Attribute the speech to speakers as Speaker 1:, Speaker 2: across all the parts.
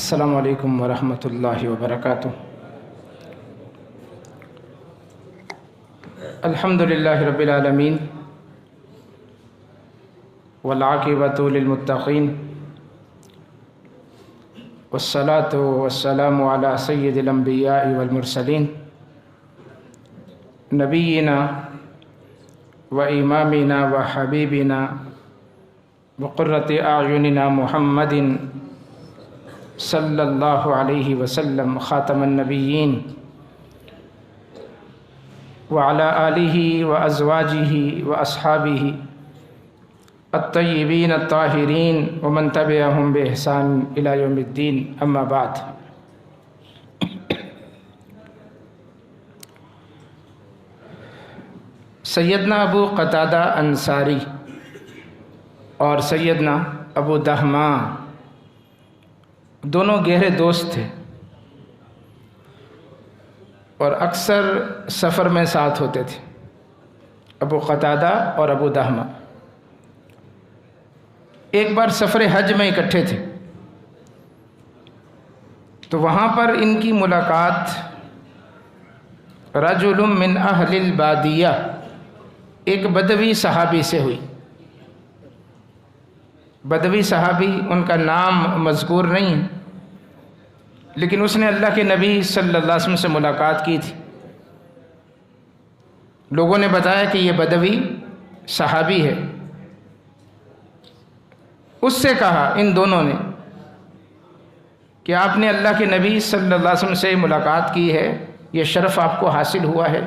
Speaker 1: السلام علیکم ورحمۃ اللہ وبرکاتہ۔ الحمد للہ رب العالمین والعاقبۃ للمتقین والصلاۃ والسلام علی سید الانبیاء والمرسلین نبینا و امامنا و حبیبنا وقرۃ اعیننا محمد صلی اللہ علیہ وسلم خاتم النبیین وعلی آلہ وازواجہ واصحابہ الطیبین الطاہرین ومن تبعہم بإحسان الی یوم الدین، اما بعد۔ سیدنا ابو قتادہ انصاری اور سیدنا ابو دہماں دونوں گہرے دوست تھے اور اکثر سفر میں ساتھ ہوتے تھے، ابو قتادہ اور ابو دہماں۔ ایک بار سفر حج میں اکٹھے تھے تو وہاں پر ان کی ملاقات رجل من اہل البادیہ، ایک بدوی صحابی سے ہوئی۔ بدوی صحابی، ان کا نام مذکور نہیں ہے، لیکن اس نے اللہ کے نبی صلی اللہ علیہ وسلم سے ملاقات کی تھی۔ لوگوں نے بتایا کہ یہ بدوی صحابی ہے۔ اس سے کہا ان دونوں نے کہ آپ نے اللہ کے نبی صلی اللہ علیہ وسلم سے ملاقات کی ہے، یہ شرف آپ کو حاصل ہوا ہے،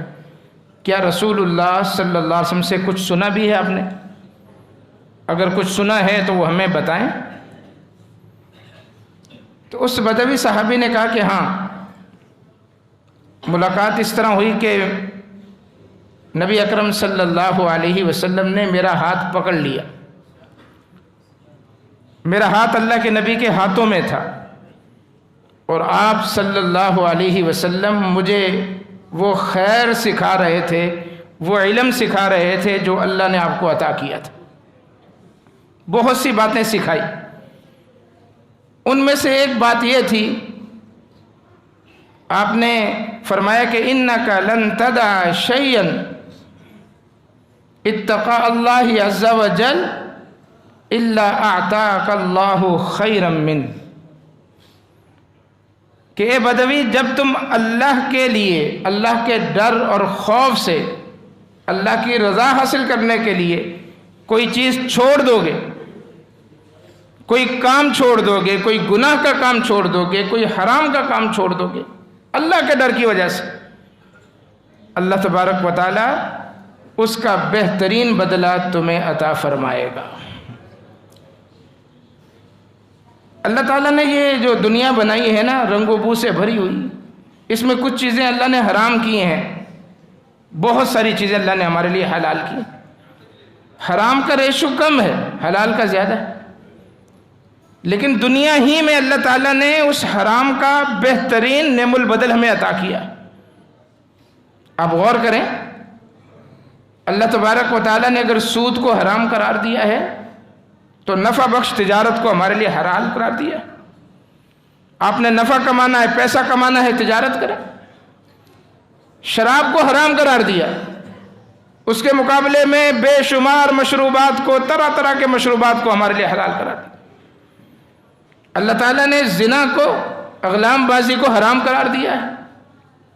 Speaker 1: کیا رسول اللہ صلی اللہ علیہ وسلم سے کچھ سنا بھی ہے آپ نے؟ اگر کچھ سنا ہے تو وہ ہمیں بتائیں۔ تو اس بدوی صحابی نے کہا کہ ہاں، ملاقات اس طرح ہوئی کہ نبی اکرم صلی اللہ علیہ وسلم نے میرا ہاتھ پکڑ لیا۔ میرا ہاتھ اللہ کے نبی کے ہاتھوں میں تھا اور آپ صلی اللہ علیہ وسلم مجھے وہ خیر سکھا رہے تھے، وہ علم سکھا رہے تھے جو اللہ نے آپ کو عطا کیا تھا۔ بہت سی باتیں سکھائی، ان میں سے ایک بات یہ تھی، آپ نے فرمایا کہ اِنَّكَ لَن تَدَعَ شَيْئًا اتَّقَى اللَّهِ عَزَّ وَجَلَّ إِلَّا أَعْطَاكَ اللَّهُ خَيْرًا مِّنْهُ، کہ اے بدوی، جب تم اللہ کے لیے، اللہ کے ڈر اور خوف سے، اللہ کی رضا حاصل کرنے کے لیے کوئی چیز چھوڑ دو گے، کوئی کام چھوڑ دو گے، کوئی گناہ کا کام چھوڑ دو گے، کوئی حرام کا کام چھوڑ دو گے اللہ کے ڈر کی وجہ سے، اللہ تبارک و تعالی اس کا بہترین بدلہ تمہیں عطا فرمائے گا۔ اللہ تعالیٰ نے یہ جو دنیا بنائی ہے نا، رنگ و بو سے بھری ہوئی، اس میں کچھ چیزیں اللہ نے حرام کی ہیں، بہت ساری چیزیں اللہ نے ہمارے لیے حلال کی۔ حرام کا ریشو کم ہے، حلال کا زیادہ ہے، لیکن دنیا ہی میں اللہ تعالیٰ نے اس حرام کا بہترین نعم البدل ہمیں عطا کیا۔ آپ غور کریں، اللہ تبارک و تعالیٰ نے اگر سود کو حرام قرار دیا ہے تو نفع بخش تجارت کو ہمارے لیے حلال قرار دیا۔ آپ نے نفع کمانا ہے، پیسہ کمانا ہے، تجارت کریں۔ شراب کو حرام قرار دیا، اس کے مقابلے میں بے شمار مشروبات کو، طرح طرح کے مشروبات کو ہمارے لیے حلال قرار دیا۔ اللہ تعالیٰ نے زنا کو، اغلام بازی کو حرام قرار دیا ہے،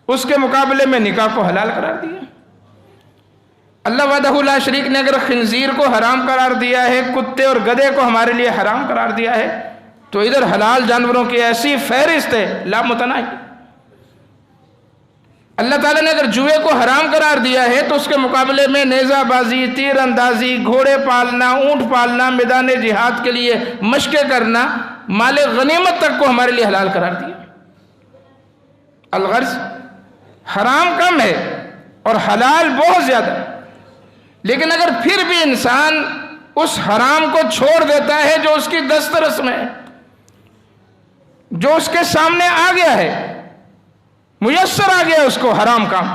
Speaker 1: اس کے مقابلے میں نکاح کو حلال قرار دیا۔ اللہ وحدہ لا شریک نے اگر خنزیر کو حرام قرار دیا ہے، کتے اور گدھے کو ہمارے لیے حرام قرار دیا ہے، تو ادھر حلال جانوروں کی ایسی فہرست ہے لامتناہی۔ اللہ تعالیٰ نے اگر جوئے کو حرام قرار دیا ہے تو اس کے مقابلے میں نیزہ بازی، تیر اندازی، گھوڑے پالنا، اونٹ پالنا، میدان جہاد کے لیے مشقیں کرنا، مال غنیمت تک کو ہمارے لیے حلال قرار دیا۔ الغرض حرام کم ہے اور حلال بہت زیادہ ہے، لیکن اگر پھر بھی انسان اس حرام کو چھوڑ دیتا ہے جو اس کی دسترس میں ہے، جو اس کے سامنے آ گیا ہے، میسر آ گیا، اس کو حرام کام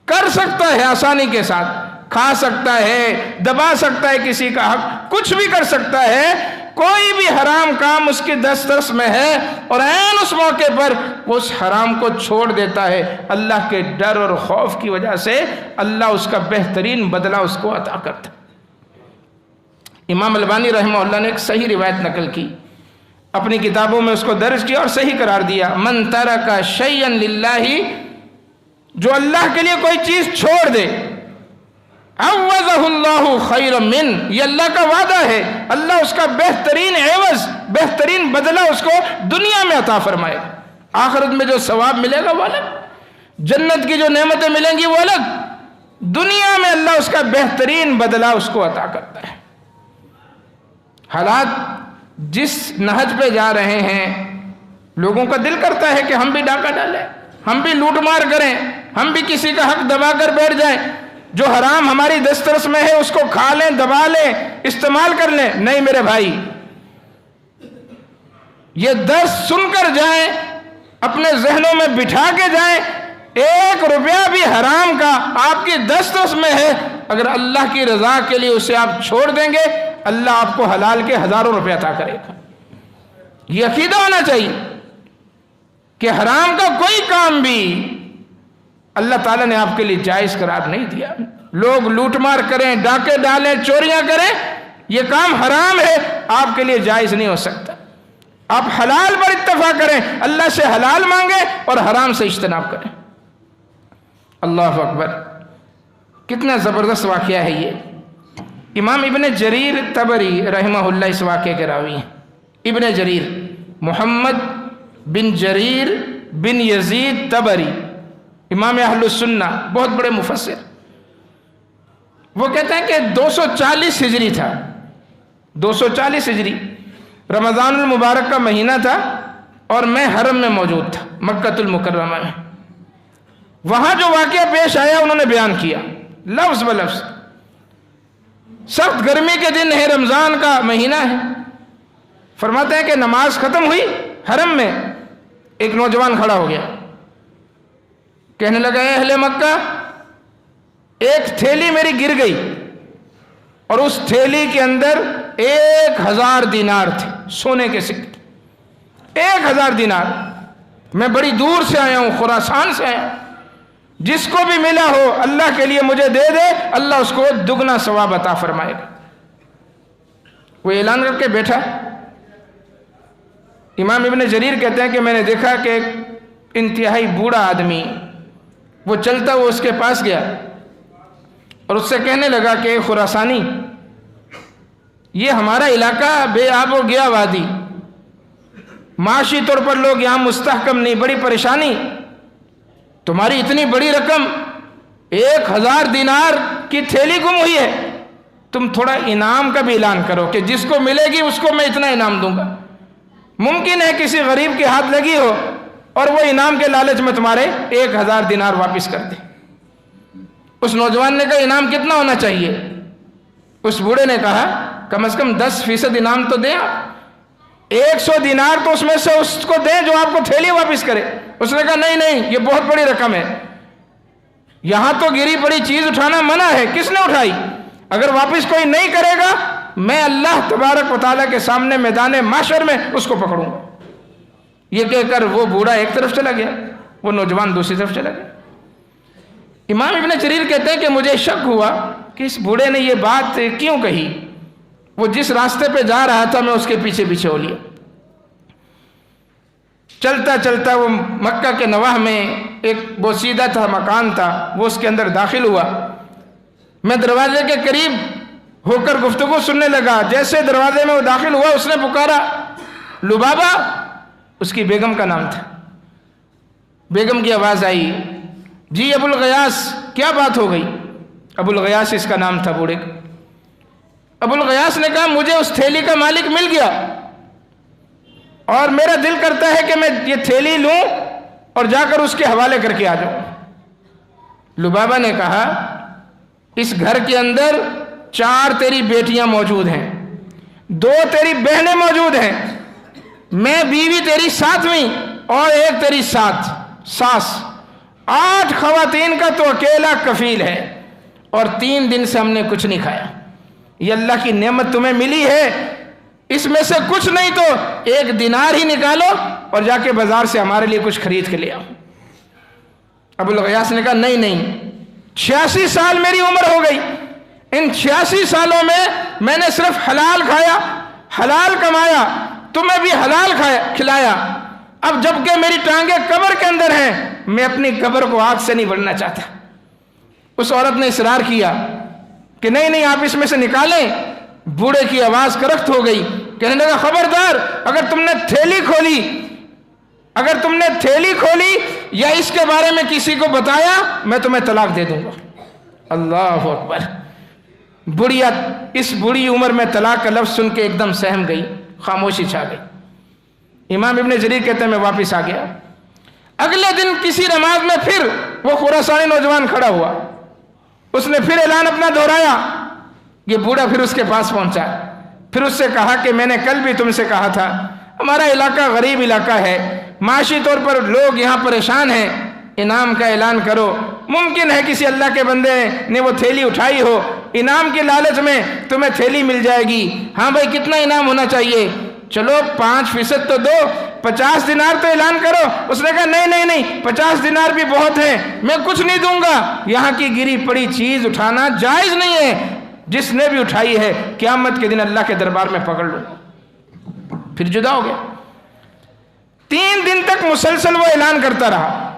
Speaker 1: کر سکتا ہے آسانی کے ساتھ، کھا سکتا ہے، دبا سکتا ہے کسی کا حق، کچھ بھی کر سکتا ہے، کوئی بھی حرام کام اس کی دسترس میں ہے اور عین اس موقع پر وہ اس حرام کو چھوڑ دیتا ہے، اللہ کے ڈر اور خوف کی وجہ سے اللہ اس کا بہترین بدلہ اس کو عطا کرتا ہے۔ امام البانی رحمہ اللہ نے ایک صحیح روایت نقل کی، اپنی کتابوں میں اس کو درج کیا اور صحیح قرار دیا، من ترک شیئا للہ، جو اللہ کے لیے کوئی چیز چھوڑ دے، عوضہ اللہ خیر من، یہ اللہ کا وعدہ ہے، اللہ اس کا بہترین عوض، بہترین بدلہ اس کو دنیا میں عطا فرمائے، آخرت میں جو ثواب ملے گا وہ الگ، جنت کی جو نعمتیں ملیں گی وہ الگ، دنیا میں اللہ اس کا بہترین بدلہ اس کو عطا کرتا ہے۔ حالات جس نہج پہ جا رہے ہیں، لوگوں کا دل کرتا ہے کہ ہم بھی ڈاکہ ڈالیں، ہم بھی لوٹ مار کریں، ہم بھی کسی کا حق دبا کر بیٹھ جائیں، جو حرام ہماری دسترس میں ہے اس کو کھا لیں، دبا لیں، استعمال کر لیں۔ نہیں میرے بھائی، یہ درس سن کر جائیں، اپنے ذہنوں میں بٹھا کے جائیں، 1 روپیہ بھی حرام کا آپ کی دسترس میں ہے، اگر اللہ کی رضا کے لیے اسے آپ چھوڑ دیں گے، اللہ آپ کو حلال کے ہزاروں روپے عطا کرے گا۔ یہ عقیدہ ہونا چاہیے کہ حرام کا کوئی کام بھی اللہ تعالیٰ نے آپ کے لیے جائز قرار نہیں دیا۔ لوگ لوٹ مار کریں، ڈاکے ڈالیں، چوریاں کریں، یہ کام حرام ہے، آپ کے لیے جائز نہیں ہو سکتا۔ آپ حلال پر اتفاق کریں، اللہ سے حلال مانگیں اور حرام سے اجتناب کریں۔ اللہ اکبر، کتنا زبردست واقعہ ہے یہ۔ امام ابن جریر طبری رحمہ اللہ اس واقعے کے راوی ہیں۔ ابن جریر محمد بن جریر بن یزید طبری، امام اہل السنہ، بہت بڑے مفسر، وہ کہتے ہیں کہ 240 ہجری تھا، 240 ہجری رمضان المبارک کا مہینہ تھا، اور میں حرم میں موجود تھا، مکہ المکرمہ میں۔ وہاں جو واقعہ پیش آیا انہوں نے بیان کیا لفظ بلفظ۔ سخت گرمی کے دن ہے، رمضان کا مہینہ ہے، فرماتے ہیں کہ نماز ختم ہوئی، حرم میں ایک نوجوان کھڑا ہو گیا، کہنے لگا اے اہل مکہ، ایک تھیلی میری گر گئی اور اس تھیلی کے اندر 1000 دینار تھے، سونے کے سکے، 1000 دینار، میں بڑی دور سے آیا ہوں، خراسان سے آیا ہوں، جس کو بھی ملا ہو اللہ کے لیے مجھے دے دے، اللہ اس کو دگنا ثواب عطا فرمائے گا۔ وہ اعلان کر کے بیٹھا۔ امام ابن جریر کہتے ہیں کہ میں نے دیکھا کہ ایک انتہائی بوڑھا آدمی وہ چلتا وہ اس کے پاس گیا اور اس سے کہنے لگا کہ خراسانی، یہ ہمارا علاقہ بے آب و گیا وادی، معاشی طور پر لوگ یہاں مستحکم نہیں، بڑی پریشانی، تمہاری اتنی بڑی رقم 1000 دینار کی تھیلی گم ہوئی ہے، تم تھوڑا انعام کا بھی اعلان کرو کہ جس کو ملے گی اس کو میں اتنا انعام دوں گا۔ ممکن ہے کسی غریب کے ہاتھ لگی ہو اور وہ انعام کے لالچ میں تمہارے 1000 دینار واپس کر دے۔ اس نوجوان نے کہا انعام کتنا ہونا چاہیے؟ اس بوڑھے نے کہا کم از کم 10% انعام تو دیں آپ، 100 دینار تو اس میں سے اس کو دیں جو آپ کو تھیلی واپس کرے۔ اس نے کہا نہیں نہیں، یہ بہت بڑی رقم ہے، یہاں تو گری پڑی چیز اٹھانا منع ہے۔ کس نے اٹھائی؟ اگر واپس کوئی نہیں کرے گا میں اللہ تبارک و تعالیٰ کے سامنے میدان محشر میں اس کو پکڑوں گا۔ یہ کہہ کر وہ بوڑھا ایک طرف چلا گیا، وہ نوجوان دوسری طرف چلا گیا۔ امام ابن جریر کہتے ہیں کہ مجھے شک ہوا کہ اس بوڑھے نے یہ بات کیوں کہی۔ وہ جس راستے پہ جا رہا تھا میں اس کے پیچھے پیچھے ہو لیا۔ چلتا چلتا وہ مکہ کے نواح میں ایک بوسیدہ تھا مکان تھا، وہ اس کے اندر داخل ہوا۔ میں دروازے کے قریب ہو کر گفتگو سننے لگا۔ جیسے دروازے میں وہ داخل ہوا اس نے پکارا لبابہ، اس کی بیگم کا نام تھا۔ بیگم کی آواز آئی، جی ابو الغیاث کیا بات ہو گئی؟ ابو الغیاث اس کا نام تھا بوڑھے کا۔ ابو الغیاث نے کہا مجھے اس تھیلی کا مالک مل گیا اور میرا دل کرتا ہے کہ میں یہ تھیلی لوں اور جا کر اس کے حوالے کر کے آ جاؤں۔ لبابہ نے کہا اس گھر کے اندر 4 تیری بیٹیاں موجود ہیں، 2 تیری بہنیں موجود ہیں، میں بیوی تیری 7ویں اور ایک تیری ساس، 8 خواتین کا تو اکیلا کفیل ہے، اور 3 دن سے ہم نے کچھ نہیں کھایا۔ یہ اللہ کی نعمت تمہیں ملی ہے، اس میں سے کچھ نہیں تو 1 دینار ہی نکالو اور جا کے بازار سے ہمارے لیے کچھ خرید کے لے آؤ۔ ابو الغیاث نے کہا نہیں، 86 سال میری عمر ہو گئی، ان 86 سالوں میں نے صرف حلال کھایا، حلال کمایا، تمہیں بھی حلال کھلایا، اب جب کہ میری ٹانگیں قبر کے اندر ہیں، میں اپنی قبر کو آگ سے نہیں بھرنا چاہتا۔ اس عورت نے اصرار کیا کہ نہیں آپ اس میں سے نکالیں۔ بوڑھے کی آواز کرخت ہو گئی، کہنے لگا خبردار، اگر تم نے تھیلی کھولی یا اس کے بارے میں کسی کو بتایا میں تمہیں طلاق دے دوں گا۔ اللہ اکبر۔ بڑھیا اس بڑی عمر میں طلاق کا لفظ سن کے ایک دم سہم گئی، خاموشی چھا گئی۔ امام ابن جریر کہتے ہیں میں واپس آ گیا۔ اگلے دن کسی نماز میں پھر وہ خراسانی نوجوان کھڑا ہوا، اس نے پھر اعلان اپنا دہرایا۔ یہ بوڑھا پھر اس کے پاس پہنچا، پھر اس سے کہا کہ میں نے کل بھی تم سے کہا تھا، ہمارا علاقہ غریب علاقہ ہے، معاشی طور پر لوگ یہاں پریشان ہیں، انعام کا اعلان کرو، ممکن ہے کسی اللہ کے بندے نے وہ تھیلی اٹھائی ہو، انعام کے لالچ میں تمہیں تھیلی مل جائے گی۔ ہاں بھائی کتنا انعام ہونا چاہیے؟ چلو 5% تو دو، 50 دینار تو اعلان کرو۔ اس نے کہا نہیں 50 دینار بھی بہت ہیں، میں کچھ نہیں دوں گا، یہاں کی گری پڑی چیز اٹھانا جائز نہیں ہے، جس نے بھی اٹھائی ہے قیامت کے دن اللہ کے دربار میں پکڑ لوں۔ پھر جدا ہو گیا۔ 3 دن تک مسلسل وہ اعلان کرتا رہا۔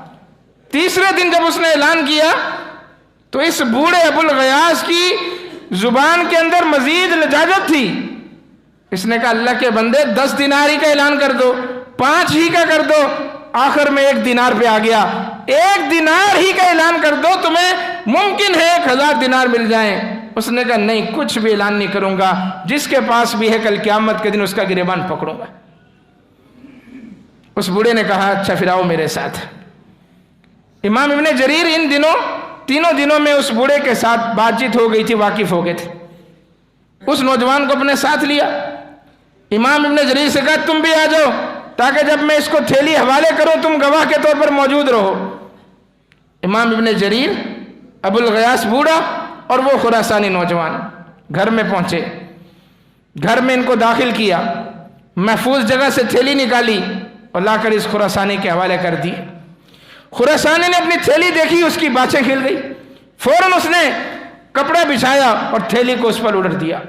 Speaker 1: تیسرے دن جب اس نے اعلان کیا تو اس بوڑھے ابو الغیاث کی زبان کے اندر مزید لجاجت تھی۔ اس نے کہا اللہ کے بندے 10 دینار ہی کا اعلان کر دو، 5 ہی کا کر دو۔ آخر میں 1 دینار پہ آ گیا، 1 دینار ہی کا اعلان کر دو، تمہیں ممکن ہے 1000 دینار مل جائیں۔ اس نے کہا نہیں کچھ بھی اعلان نہیں کروں گا، جس کے پاس بھی ہے کل قیامت کے دن اس کا گریبان پکڑوں گا۔ اس بوڑھے نے کہا اچھا پھر آؤ میرے ساتھ۔ امام ابن جریر ان تینوں دنوں میں اس بوڑھے کے ساتھ بات چیت ہو گئی تھی، واقف ہو گئے تھے۔ اس نوجوان کو اپنے ساتھ لیا۔ امام ابن جریر سے کہا تم بھی آ جاؤ تاکہ جب میں اس کو تھیلی حوالے کروں تم گواہ کے طور پر موجود رہو۔ امام ابن جریر، ابو الغیاث بوڑھا اور وہ خراسانی نوجوان گھر میں پہنچے۔ گھر میں ان کو داخل کیا، محفوظ جگہ سے تھیلی نکالی اور لا کر اس خراسانی کے حوالے کر دی۔ خراسانی نے اپنی تھیلی دیکھی، اس کی باچیں کھل گئی، فوراً اس نے کپڑا بچھایا اور تھیلی کو اس پر الٹ دیا۔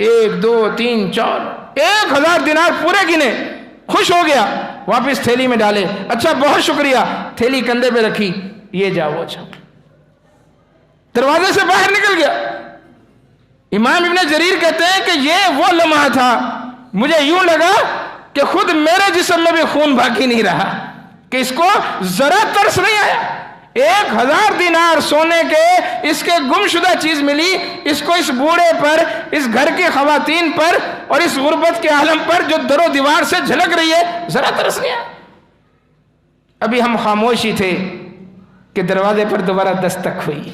Speaker 1: 1 2 3 4 1000 دینار پورے گنے، خوش ہو گیا، واپس تھیلی میں ڈالے۔ اچھا بہت شکریہ، تھیلی کندھے پہ رکھی، یہ جاؤ اچھا، دروازے سے باہر نکل گیا۔ امام ابن جریر کہتے ہیں کہ یہ وہ لمحہ تھا مجھے یوں لگا کہ خود میرے جسم میں بھی خون باقی نہیں رہا، کہ اس کو ذرا ترس نہیں آیا۔ 1000 دینار سونے کے اس کے گم شدہ چیز ملی، اس کو اس بوڑھے پر، اس گھر کی خواتین پر اور اس غربت کے عالم پر جو در و دیوار سے جھلک رہی ہے، ذرا ترس نہیں آیا۔ ابھی ہم خاموش ہی تھے کہ دروازے پر دوبارہ دستک ہوئی۔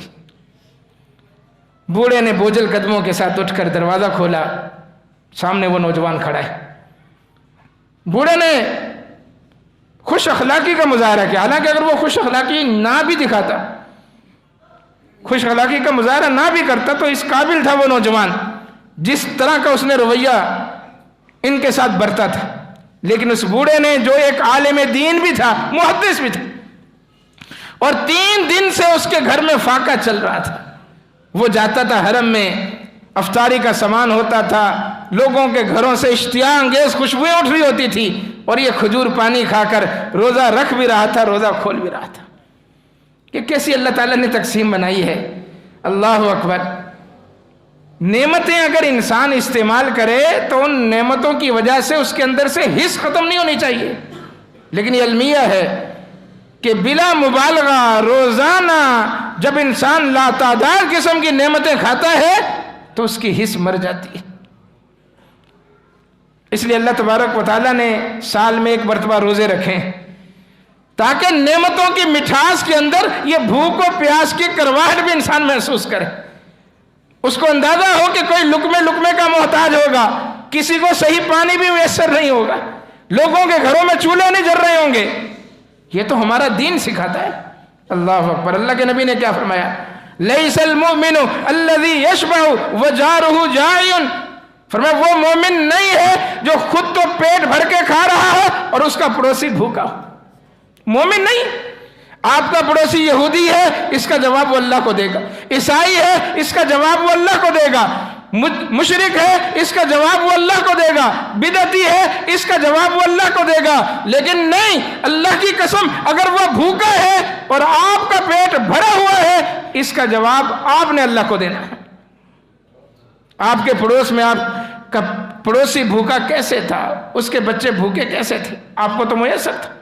Speaker 1: بوڑھے نے بوجھل قدموں کے ساتھ اٹھ کر دروازہ کھولا، سامنے وہ نوجوان کھڑا ہے۔ بوڑھے نے خوش اخلاقی کا مظاہرہ کیا، حالانکہ اگر وہ خوش اخلاقی نہ بھی دکھاتا، خوش اخلاقی کا مظاہرہ نہ بھی کرتا تو اس قابل تھا وہ نوجوان، جس طرح کا اس نے رویہ ان کے ساتھ برتا تھا۔ لیکن اس بوڑھے نے جو ایک عالم دین بھی تھا، محدث بھی تھا، اور 3 دن سے اس کے گھر میں فاقہ چل رہا تھا۔ وہ جاتا تھا حرم میں، افطاری کا سامان ہوتا تھا، لوگوں کے گھروں سے اشتہا انگیز خوشبوئیں اٹھ رہی ہوتی تھی، اور یہ کھجور پانی کھا کر روزہ رکھ بھی رہا تھا، روزہ کھول بھی رہا تھا۔ کہ کیسی اللہ تعالیٰ نے تقسیم بنائی ہے، اللہ اکبر۔ نعمتیں اگر انسان استعمال کرے تو ان نعمتوں کی وجہ سے اس کے اندر سے حس ختم نہیں ہونی چاہیے، لیکن یہ المیہ ہے کہ بلا مبالغہ روزانہ جب انسان لاتعداد قسم کی نعمتیں کھاتا ہے تو اس کی حس مر جاتی ہے۔ اس لیے اللہ تبارک و تعالیٰ نے سال میں 1 مرتبہ روزے رکھیں تاکہ نعمتوں کی مٹھاس کے اندر یہ بھوک و پیاس کی کرواہٹ بھی انسان محسوس کرے، اس کو اندازہ ہو کہ کوئی لقمے کا محتاج ہوگا، کسی کو صحیح پانی بھی میسر نہیں ہوگا، لوگوں کے گھروں میں چولہے نہیں جل رہے ہوں گے۔ یہ تو ہمارا دین سکھاتا ہے۔ اللہ اکبر۔ اللہ کے نبی نے کیا فرمایا؟ لیس المؤمن الذی یشبع وجارہ جائع فرمایا وہ مومن نہیں ہے جو خود تو پیٹ بھر کے کھا رہا ہے اور اس کا پڑوسی بھوکا ہو. مومن نہیں. آپ کا پڑوسی یہودی ہے، اس کا جواب وہ اللہ کو دے گا. عیسائی ہے، اس کا جواب وہ اللہ کو دے گا. مشرک ہے، اس کا جواب وہ اللہ کو دے گا. بدعتی ہے، اس کا جواب وہ اللہ کو دے گا. لیکن نہیں، اللہ کی قسم، اگر وہ بھوکا ہے اور آپ کا پیٹ بھرا ہوا ہے، اس کا جواب آپ نے اللہ کو دینا ہے. آپ کے پڑوس میں آپ کا پڑوسی بھوکا کیسے تھا، اس کے بچے بھوکے کیسے تھے، آپ کو تو میسر تھا.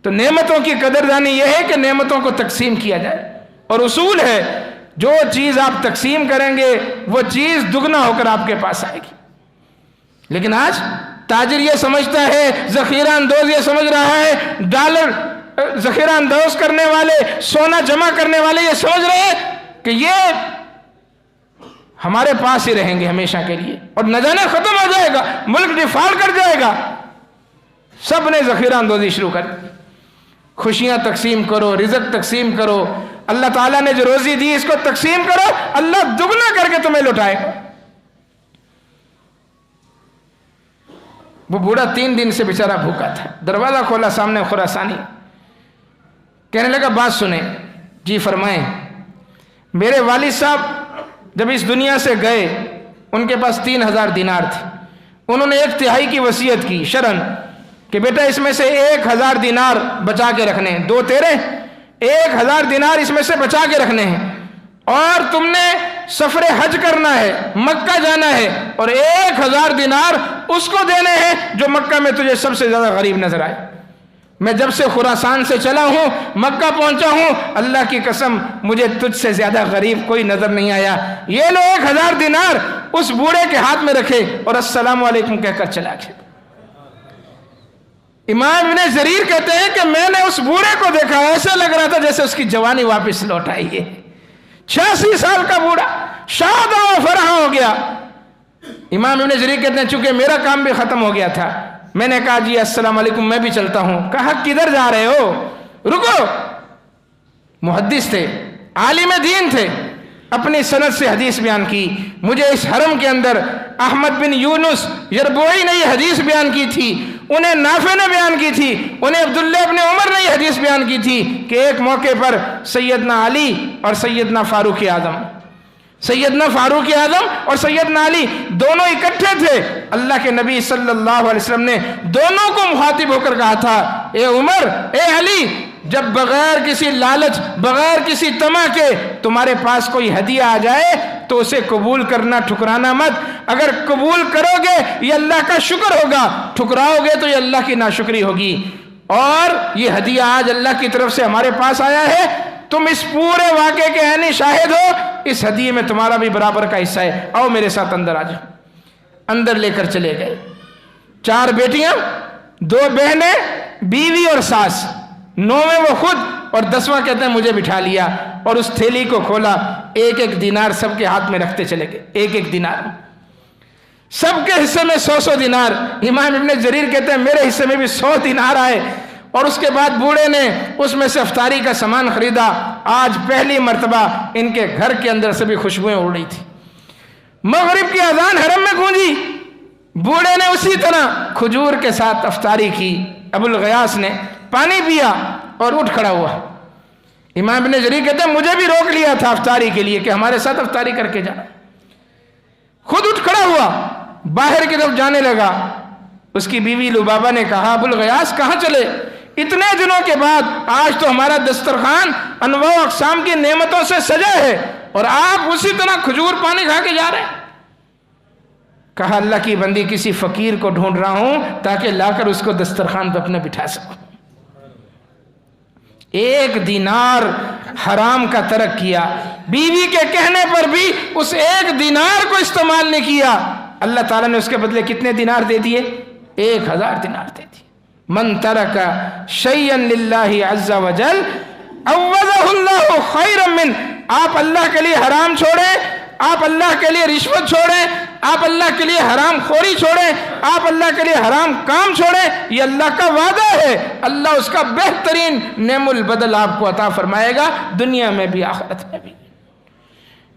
Speaker 1: تو نعمتوں کی قدردانی یہ ہے کہ نعمتوں کو تقسیم کیا جائے. اور اصول ہے جو چیز آپ تقسیم کریں گے وہ چیز دگنا ہو کر آپ کے پاس آئے گی. لیکن آج تاجر یہ سمجھتا ہے، ذخیرہ اندوز یہ سمجھ رہا ہے، ڈالر ذخیرہ اندوز کرنے والے، سونا جمع کرنے والے یہ سمجھ رہے ہیں کہ یہ ہمارے پاس ہی رہیں گے ہمیشہ کے لیے اور نہ جانے ختم ہو جائے گا، ملک ڈیفالٹ کر جائے گا. سب نے ذخیرہ اندوزی شروع کر دی. خوشیاں تقسیم کرو، رزق تقسیم کرو. اللہ تعالیٰ نے جو روزی دی اس کو تقسیم کرو، اللہ دگنا کر کے تمہیں لوٹائے گا. وہ بوڑھا 3 دن سے بیچارہ بھوکا تھا. دروازہ کھولا، سامنے خراسانی. کہنے لگا بات سنیں. جی فرمائیں. میرے والد صاحب جب اس دنیا سے گئے ان کے پاس 3000 دینار تھے. انہوں نے 1/3 کی وصیت کی شرعاً کہ بیٹا اس میں سے 1000 دینار بچا کے رکھنے ہیں. 2 تیرے 1000 دینار اس میں سے بچا کے رکھنے ہیں. اور تم نے سفر حج کرنا ہے، مکہ جانا ہے، اور 1000 دینار اس کو دینے ہیں جو مکہ میں تجھے سب سے زیادہ غریب نظر آئے. میں جب سے خراسان سے چلا ہوں، مکہ پہنچا ہوں، اللہ کی قسم مجھے تجھ سے زیادہ غریب کوئی نظر نہیں آیا. یہ لو 1000 دینار اس بوڑھے کے ہاتھ میں رکھے اور السلام علیکم کہہ کر چلا گیا. امام ابن جریر کہتے ہیں کہ میں نے اس بوڑھے کو دیکھا، ایسا لگ رہا تھا جیسے اس کی جوانی واپس لوٹ آئی ہے. 86 سال کا بوڑھا شاد و فرح ہو گیا. امام ابن جریر کہتے ہیں چونکہ میرا کام بھی ختم ہو گیا تھا، میں نے کہا جی السلام علیکم میں بھی چلتا ہوں. کہا کدھر جا رہے ہو؟ رکو. محدث تھے، عالم دین تھے، اپنی سند سے حدیث بیان کی. مجھے اس حرم کے اندر احمد بن یونس یربوعی نے یہ حدیث بیان کی تھی، انہیں نافع نے بیان کی تھی، انہیں عبداللہ ابن عمر نے یہ حدیث بیان کی تھی کہ ایک موقع پر سیدنا علی اور سیدنا فاروق اعظم اور سیدنا علی دونوں اکٹھے تھے. اللہ کے نبی صلی اللہ علیہ وسلم نے دونوں کو مخاطب ہو کر کہا تھا، اے عمر، اے علی، جب بغیر کسی لالچ، بغیر کسی طمع کے تمہارے پاس کوئی ہدیہ آ جائے تو اسے قبول کرنا، ٹھکرانا مت. اگر قبول کرو گے یہ اللہ کا شکر ہوگا، ٹھکراؤ گے تو یہ اللہ کی ناشکری ہوگی. اور یہ ہدیہ آج اللہ کی طرف سے ہمارے پاس آیا ہے، تم اس پورے واقعے کے عینی شاہد ہو. اس ہدیے میں تمہارا بھی برابر کا حصہ ہے. آؤ میرے ساتھ اندر آ جاؤ. اندر لے کر چلے گئے. 4 بیٹیاں، 2 بہنیں، بیوی اور ساس. 9ویں وہ خود اور 10واں کہتے ہیں مجھے بٹھا لیا. اور اس تھیلی کو کھولا، 1 دینار سب کے ہاتھ میں رکھتے چلے گئے. 1 دینار سب کے حصے میں 100 دینار. امام ابن جریر کہتے ہیں میرے حصے میں بھی 100 دینار آئے. اور اس کے بعد بوڑھے نے اس میں سے افطاری کا سامان خریدا. آج پہلی مرتبہ ان کے گھر کے اندر سے بھی خوشبوئیں اڑ رہی تھی. مغرب کی اذان حرم میں گونجی، بوڑھے نے اسی طرح کھجور کے ساتھ افطاری کی. ابو الغیاث نے پانی پیا اور اٹھ کھڑا ہوا. امام ابن جریر کہتے ہیں مجھے بھی روک لیا تھا افطاری کے لیے کہ ہمارے ساتھ افطاری کر کے جانا. خود اٹھ کھڑا ہوا، باہر کی طرف جانے لگا. اس کی بیوی لبابہ نے کہا ابو الغیاث کہاں چلے؟ اتنے دنوں کے بعد آج تو ہمارا دسترخوان انواع و اقسام کی نعمتوں سے سجا ہے اور آپ اسی طرح کھجور پانی کھا کے جا رہے ہیں. کہا اللہ کی بندی کسی فقیر کو ڈھونڈ رہا ہوں تاکہ لا کر اس کو دسترخوان پہ اپنے بٹھا سکوں. 1 دینار حرام کا ترک کیا. بیوی کے کہنے پر بھی اس 1 دینار کو استعمال نہیں کیا. اللہ تعالیٰ نے اس کے بدلے کتنے دینار دے دیے؟ 1000 دینار دے دیے. من ترک شیئا للہ عز وجل عوضہ اللہ خیرا من. آپ اللہ کے لیے حرام چھوڑیں، آپ اللہ کے لیے رشوت چھوڑیں، آپ اللہ کے لیے حرام خوری چھوڑیں، آپ اللہ کے لیے حرام کام چھوڑیں. یہ اللہ کا وعدہ ہے، اللہ اس کا بہترین نعم البدل آپ کو عطا فرمائے گا، دنیا میں بھی آخرت میں بھی.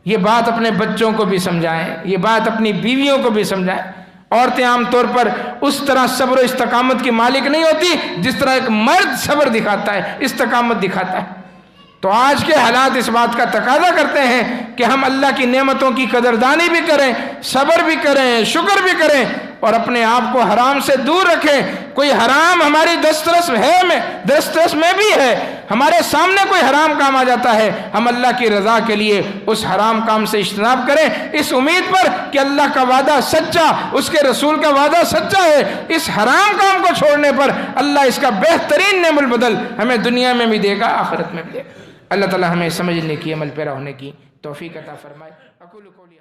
Speaker 1: یہ بات اپنے بچوں کو بھی سمجھائیں، یہ بات اپنی بیویوں کو بھی سمجھائیں۔ عورتیں عام طور پر اس طرح صبر و استقامت کی مالک نہیں ہوتی جس طرح ایک مرد صبر دکھاتا ہے، استقامت دکھاتا ہے۔ تو آج کے حالات اس بات کا تقاضا کرتے ہیں کہ ہم اللہ کی نعمتوں کی قدردانی بھی کریں، صبر بھی کریں، شکر بھی کریں، اور اپنے آپ کو حرام سے دور رکھیں۔ کوئی حرام ہماری دسترس میں بھی ہے، ہمارے سامنے کوئی حرام کام آ جاتا ہے، ہم اللہ کی رضا کے لیے اس حرام کام سے اجتناب کریں، اس امید پر کہ اللہ کا وعدہ سچا، اس کے رسول کا وعدہ سچا ہے۔ اس حرام کام کو چھوڑنے پر اللہ اس کا بہترین نعم البدل ہمیں دنیا میں بھی دے گا، آخرت میں بھی دے گا۔ اللہ تعالی ہمیں سمجھنے کی، عمل پیرا ہونے کی توفیق عطا فرمائے۔ اقول قولی